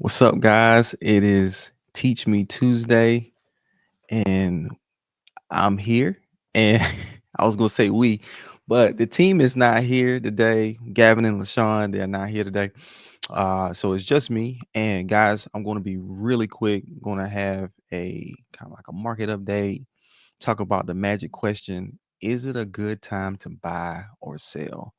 What's up, guys? It is Teach Me Tuesday, and I'm here. And I was gonna say we, but the team is not here today. Gavin and LaShawn, they're not here today. So it's just me. And guys, I'm gonna be really quick. Gonna have a kind of like a market update. Talk about the magic question: is it a good time to buy or sell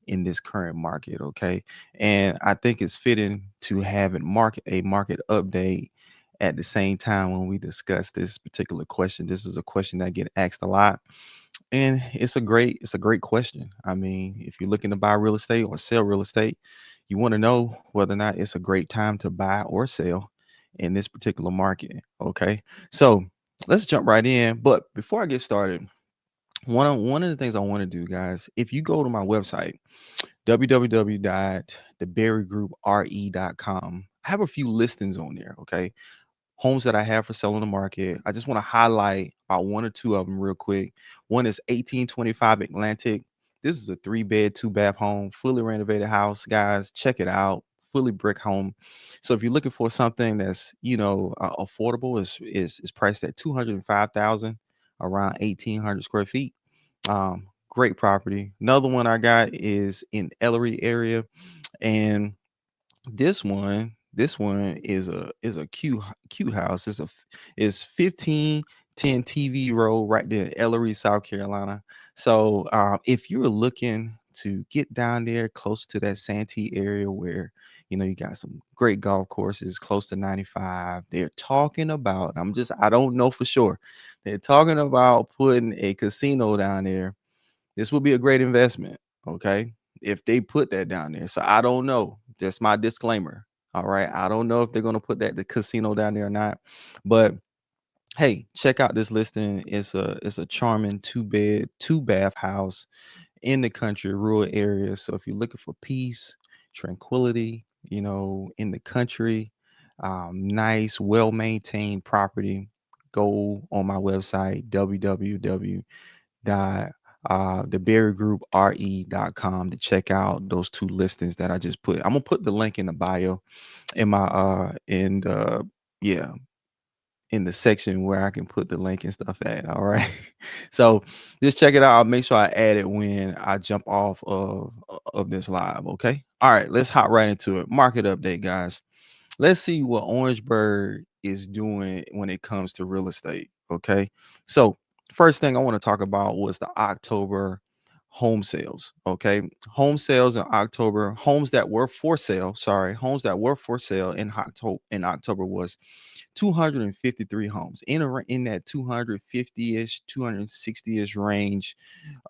in this current market? Okay. And I think it's fitting to have a market update at the same time when we discuss this particular question. This is a question that get asked a lot, and it's a great question. I mean, if you're looking to buy real estate or sell real estate, you want to know whether or not it's a great time to buy or sell in this particular market. Okay. So let's jump right in. But before I get started, one of the things I want to do, guys, if you go to my website, www.theberrygroupre.com. I have a few listings on there, okay? Homes that I have for sale on the market. I just want to highlight about one or two of them real quick. One is 1825 Atlantic. This is a 3-bed, 2-bath home, fully renovated house, guys. Check it out. Fully brick home. So if you're looking for something that's, affordable, is priced at 205,000, around 1,800 square feet. Great property. Another one I got is in Ellery area, and this one is a cute house. It's 1510 TV Road right there in Ellery, South Carolina. So if you're looking to get down there close to that Santee area where you got some great golf courses close to 95, they're talking about, I don't know for sure. They're talking about putting a casino down there. This will be a great investment, okay? If they put that down there. So I don't know. That's my disclaimer. All right. I don't know if they're gonna put the casino down there or not. But hey, check out this listing. It's a charming 2-bed, 2-bath house in the country, rural area. So if you're looking for peace, tranquility, in the country, nice, well-maintained property, go on my website, www theberrygroup.re.com, to check out those two listings that I just put. I'm gonna put the link in the bio in my in the yeah in the section where I can put the link and stuff at. All right. So just check it out. I'll make sure I add it when I jump off of this live. Okay. All right, let's hop right into it. Market update, guys. Let's see what Orangeburg is doing when it comes to real estate. Okay. So, first thing I want to talk about was the October home sales. Okay. Home sales in October, homes that were for sale in October was 253 homes in that 250-ish, 260-ish range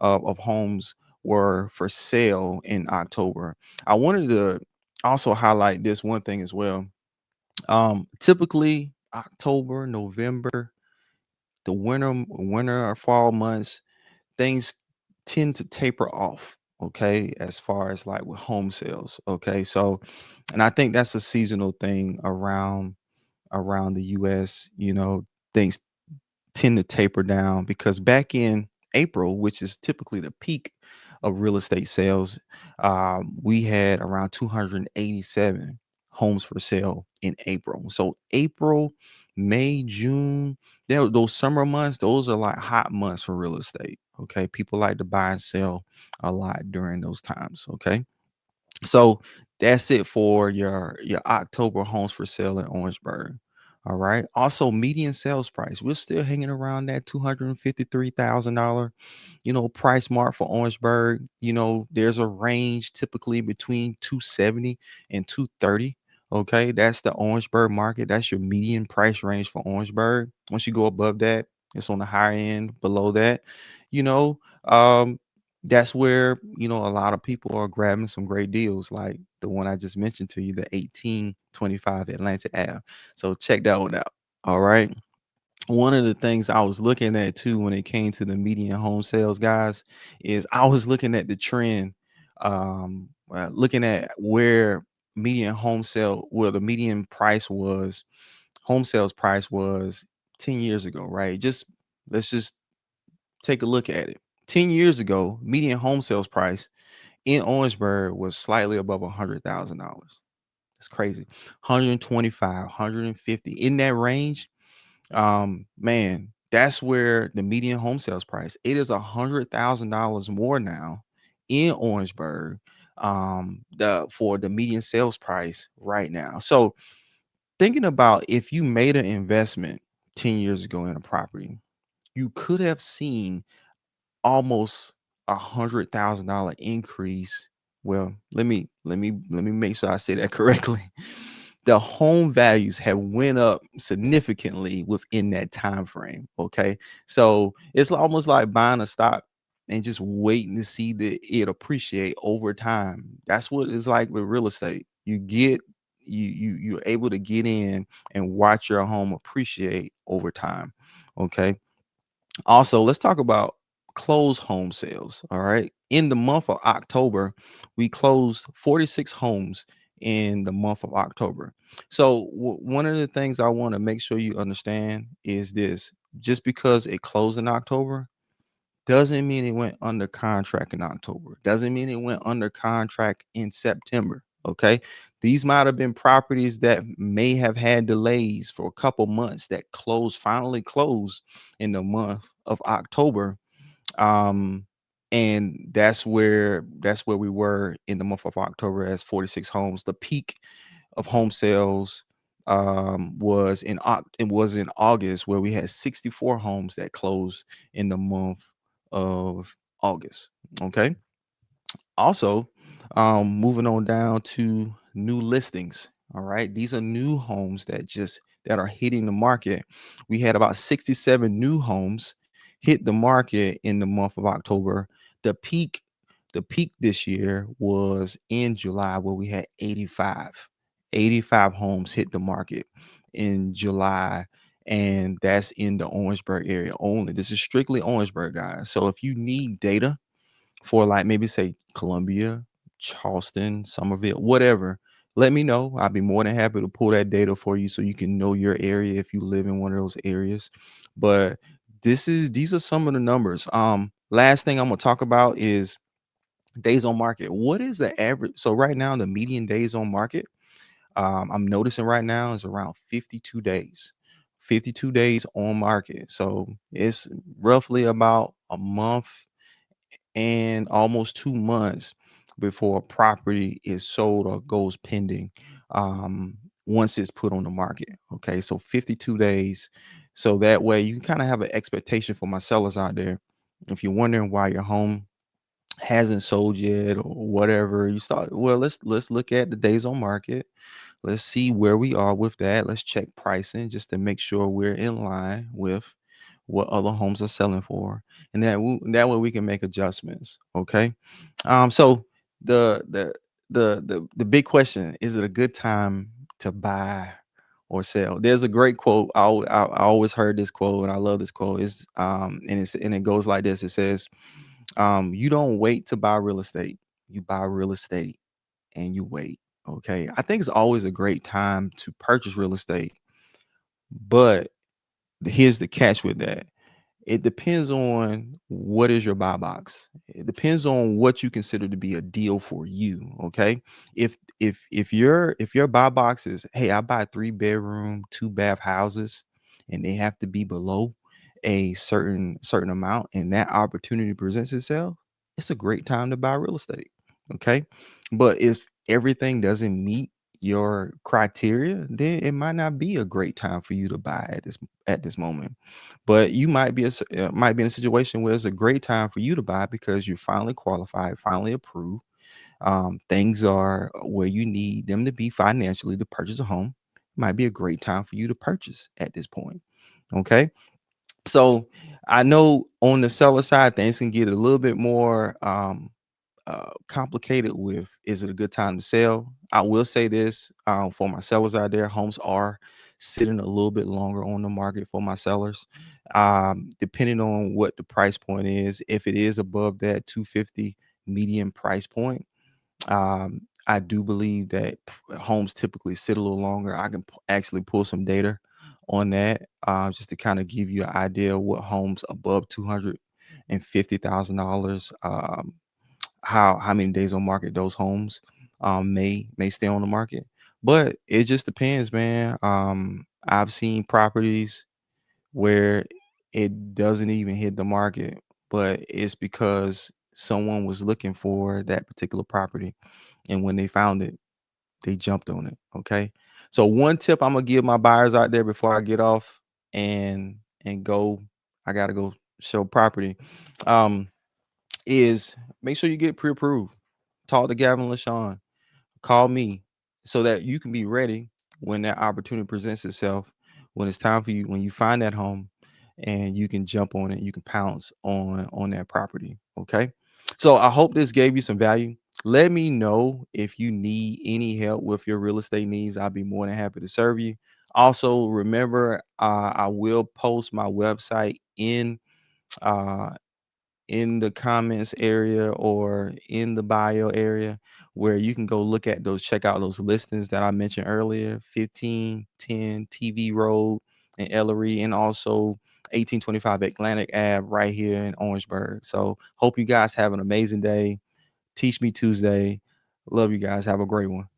of homes were for sale in October. I wanted to also highlight this one thing as well. Typically October, November, the winter or fall months, things tend to taper off. Okay, as far as like with home sales. Okay, so, and I think that's a seasonal thing around the U.S. Things tend to taper down because back in April, which is typically the peak of real estate sales, we had around 287 homes for sale in April. So April, May, June, those summer months, those are like hot months for real estate. Okay. People like to buy and sell a lot during those times. Okay. So that's it for your October homes for sale in Orangeburg. All right. Also, median sales price. We're still hanging around that $253,000, price mark for Orangeburg. There's a range typically between 270 and 230. Okay. That's the Orangeburg market. That's your median price range for Orangeburg. Once you go above that, it's on the higher end. Below that, you know, um, that's where a lot of people are grabbing some great deals like the one I just mentioned to you, the 1825 Atlantic Ave. So check that one out. All right. One of the things I was looking at too when it came to the median home sales, guys, is I was looking at the trend, looking at where the median price was, home sales price was 10 years ago, right? Let's just take a look at it. 10 years ago, median home sales price in Orangeburg was slightly above $100,000. It's crazy. 125, 150 in that range. Man, that's where the median home sales price. It is $100,000 more now in Orangeburg, the for the median sales price right now. So thinking about if you made an investment 10 years ago in a property, you could have seen almost $100,000 increase. Well, let me make sure I say that correctly. The home values have went up significantly within that time frame. Okay, so it's almost like buying a stock and just waiting to see that it appreciate over time. That's what it's like with real estate. You're able to get in and watch your home appreciate over time. Okay, also, let's talk about closed home sales. All right. In the month of October, we closed 46 homes in the month of October. So, one of the things I want to make sure you understand is this: just because it closed in October doesn't mean it went under contract in October, doesn't mean it went under contract in September. Okay. These might have been properties that may have had delays for a couple months that finally closed in the month of October. Um, and that's where we were in the month of October as 46 homes. The peak of home sales it was in August, where we had 64 homes that closed in the month of August. Okay. Also, moving on down to new listings. All right, these are new homes that are hitting the market. We had about 67 new homes hit the market in the month of October. The peak, the peak this year was in July, where we had 85 homes hit the market in July. And that's in the Orangeburg area only. This is strictly Orangeburg, guys. So if you need data for, like, maybe say Columbia, Charleston, Somerville, whatever, let me know. I'll be more than happy to pull that data for you so you can know your area if you live in one of those areas. But these are some of the numbers. Last thing I'm gonna talk about is days on market. What is the average? So right now, the median days on market, I'm noticing right now is around 52 days. 52 days on market. So it's roughly about a month and almost 2 months before a property is sold or goes pending, um, once it's put on the market. Okay, so 52 days. So that way you can kind of have an expectation for my sellers out there. If you're wondering why your home hasn't sold yet or whatever, you start, well, let's look at the days on market. Let's see where we are with that. Let's check pricing just to make sure we're in line with what other homes are selling for, and that way we can make adjustments. Okay. So the the the big question is: it a good time to buy or sell? There's a great quote. I always heard this quote, and I love this quote. And it goes like this. It says, "You don't wait to buy real estate. You buy real estate and you wait." Okay. I think it's always a great time to purchase real estate, but here's the catch with that: it depends on what is your buy box. It depends on what you consider to be a deal for you. Okay. If your buy box is, hey, I buy 3 bedroom, 2 bath houses, and they have to be below a certain amount, and that opportunity presents itself, it's a great time to buy real estate. Okay. But if everything doesn't meet your criteria, then it might not be a great time for you to buy at this moment. But you might be in a situation where it's a great time for you to buy because you're finally qualified, finally approved. Things are where you need them to be financially to purchase a home. Might be a great time for you to purchase at this point. Okay. So I know on the seller side, things can get a little bit more complicated with, is it a good time to sell? I will say this, for my sellers out there: homes are sitting a little bit longer on the market for my sellers. Depending on what the price point is, if it is above that 250 median price point, I do believe that homes typically sit a little longer. I can actually pull some data on that, just to kind of give you an idea of what homes above $250,000, how many days on market those homes may stay on the market. But it just depends, man. I've seen properties where it doesn't even hit the market, but it's because someone was looking for that particular property. And when they found it, they jumped on it. Okay. So one tip I'm gonna give my buyers out there before I get off and go, I gotta go show property. Um, is make sure you get pre-approved. Talk to Gavin LaShawn, call me so that you can be ready when that opportunity presents itself, when it's time for you, when you find that home and you can jump on it, you can pounce on that property. Okay. So I hope this gave you some value. Let me know if you need any help with your real estate needs. I'll be more than happy to serve you. Also, remember, I will post my website uh, in the comments area or in the bio area where you can go look at those, check out those listings that I mentioned earlier, 1510 TV Road in Ellery, and also 1825 Atlantic Ave right here in Orangeburg. So hope you guys have an amazing day. Teach Me Tuesday. Love you guys. Have a great one.